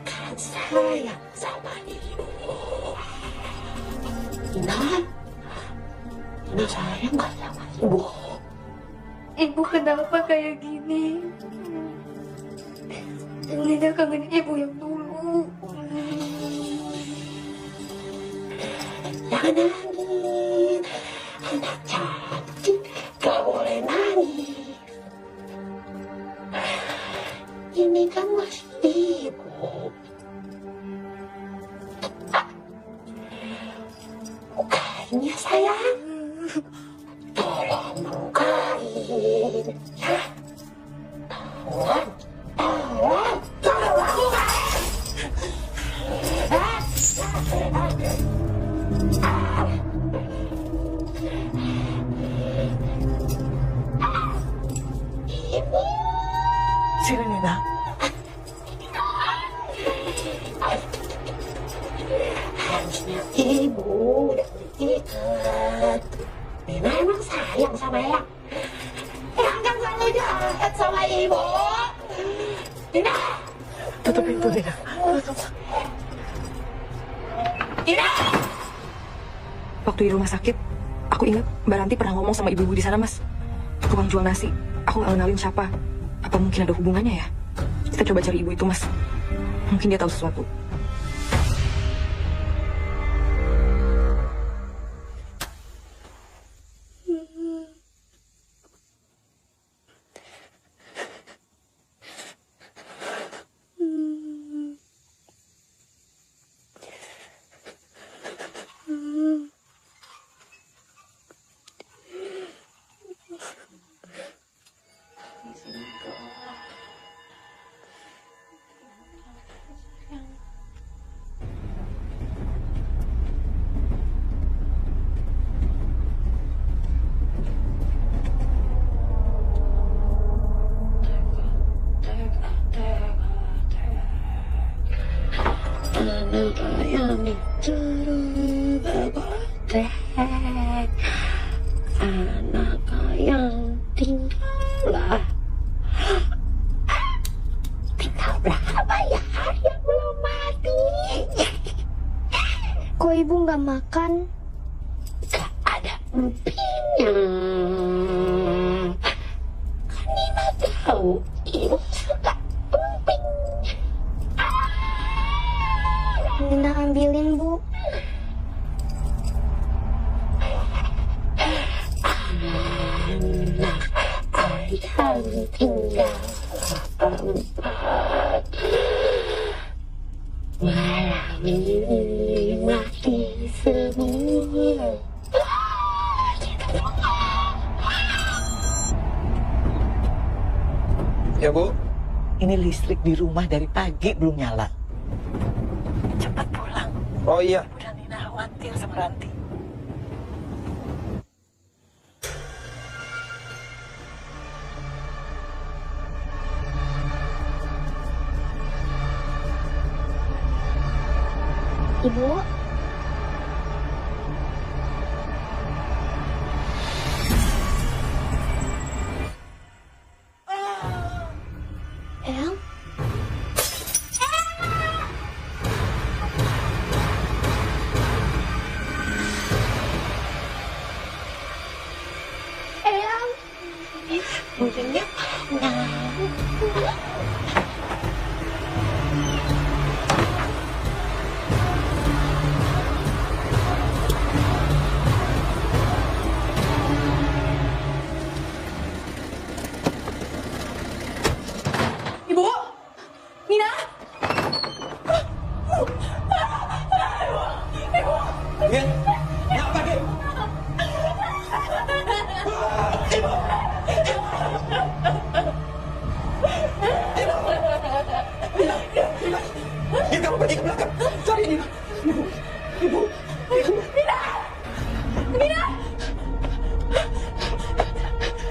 kan sayang sama Ibu. Nina sayang gak sama Ibu? Ibu kenapa kayak gini? Nina kangen Ibu yang dulu. Jangan nangis, anak cantik gak boleh nangis. Ini kan masih Ibu. Bukain ya sayang. Tolong bukain ya. Tolong Ibu. Sini, Nina. Harusnya Ibu udah diikat. Nina emang sayang sama Eyang. Eyang kan selalu jahat sama Ibu. Nina. Tutup pintu, Nina. Nina. Waktu di rumah sakit, aku ingat Mbak Ranti pernah ngomong sama ibu-ibu di sana, Mas. Tukang jual nasi. Aku nggak kenalin siapa. Apa mungkin ada hubungannya ya? Kita coba cari ibu itu, Mas. Mungkin dia tahu sesuatu. Anak ayam dicurug bergotek. Anak ayam tinggallah. Tinggal berapa ya yang belum mati? Kok Ibu nggak makan? Gak ada empinya. Kan Nina tahu Ibu suka emping. Nina ambilin, Bu. Anak ayam tinggal empat. Malam ini mati semua. Ya, Bu. Ini listrik di rumah dari pagi belum nyala. Cepat pulang. Oh iya. Udah Nina khawatir sama Ranti. Ibu, Eyang? Hujannya panas. Ibu, Nina. Din, ya apa Din? Din, kamu pergi ke belakang. Cari Nina. Ibu. Nina. Nina.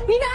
Nina.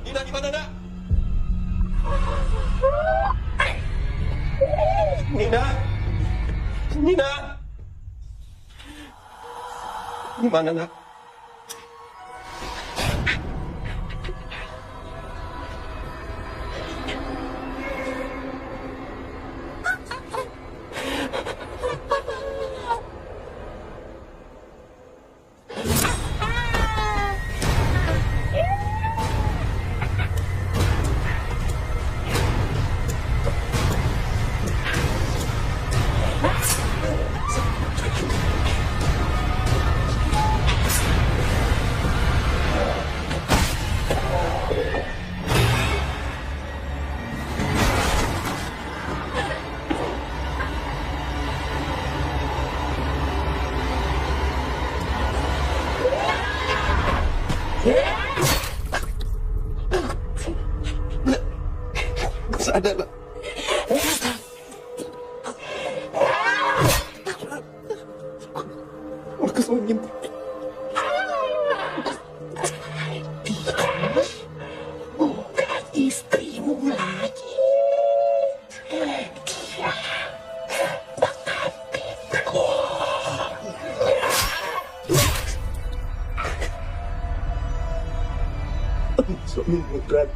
Nina di mana, Nak? Nina. Nina. Di mana, Nak? Sadar, Nak. Aku semakin Bukan istrimu lagi. Dia pengantinmu. suami mudrat.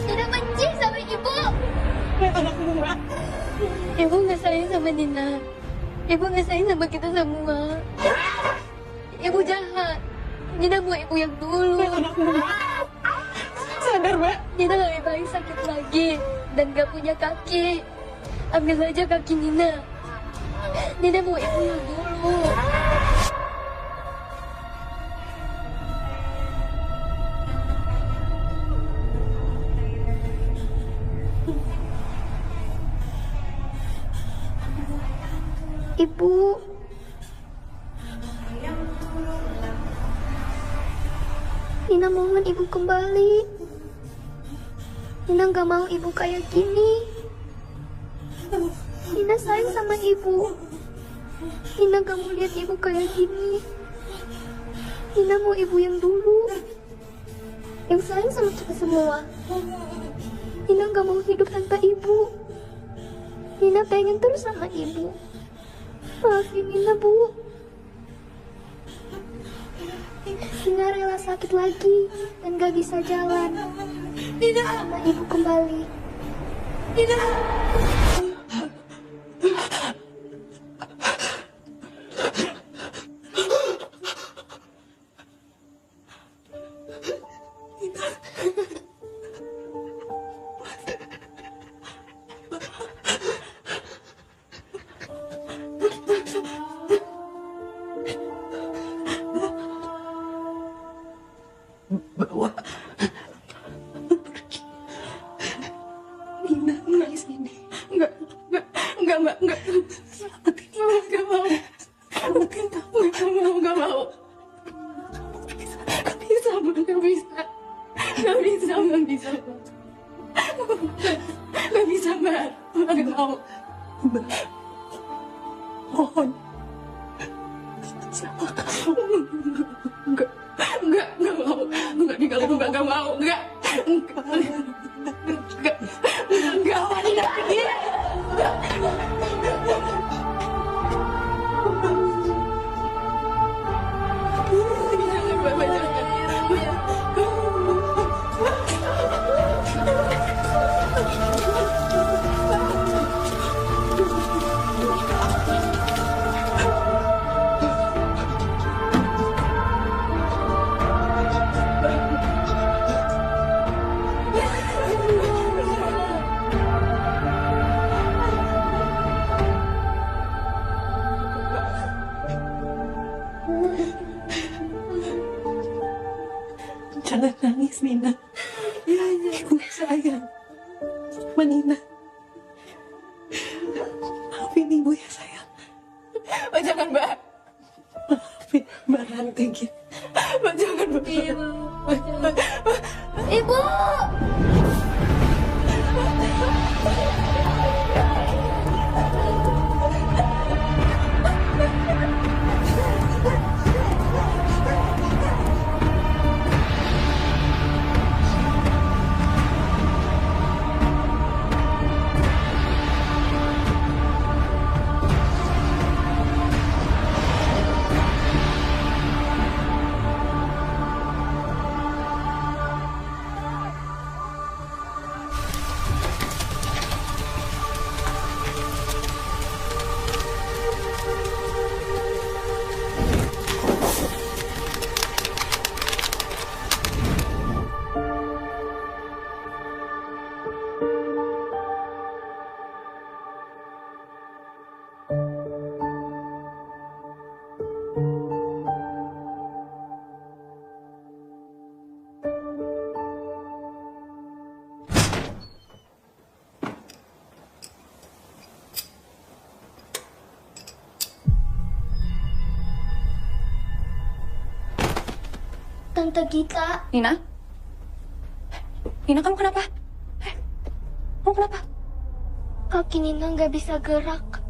Tidak benci sama ibu. lihat anakmu, Mbak. Ibu nggak sayang sama Nina. Ibu nggak sayang sama kita semua. Ibu jahat. Nina mau ibu yang dulu. Lihat anakmu, Mbak. Sadar, Mbak. Nina lebih baik sakit lagi dan gak punya kaki. Ambil aja kaki Nina. Nina mau ibu yang dulu. Ibu. Nina mohon ibu kembali. Nina gak mau ibu kayak gini. Nina sayang sama ibu. Nina gak mau lihat ibu kayak gini. Nina mau ibu yang dulu, yang sayang sama kita semua. Nina gak mau hidup tanpa ibu. Nina pengen terus sama ibu. Maafin Nina, Bu. Nina rela sakit lagi dan gak bisa jalan. Nina, sama ibu kembali. Nina. Bawa pergi. Nina nangis ini. Enggak, Mbak, enggak. Selamatin Mama, enggak mau. Selamatin kamu, enggak mau. Gak bisa, Mbak, gak bisa. Gak bisa, Mbak. Mama gak mau. Mbak, mohon. Sama kamu. Enggak mau. Enggak tinggalin Mbak, enggak mau. Enggak. Wanita pergi. Jangan, Bapak, jangan. Jangan nangis, Nina. Ibu sayang sama Nina. Maafin ibu ya, sayang. Oh, jangan, Mbak. Maafin Mbak Ranti. Mbak, jangan, Mbak. Ibu. Tante Gita. Nina? Nina, kamu kenapa? Kamu kenapa? Kaki Nina nggak bisa gerak.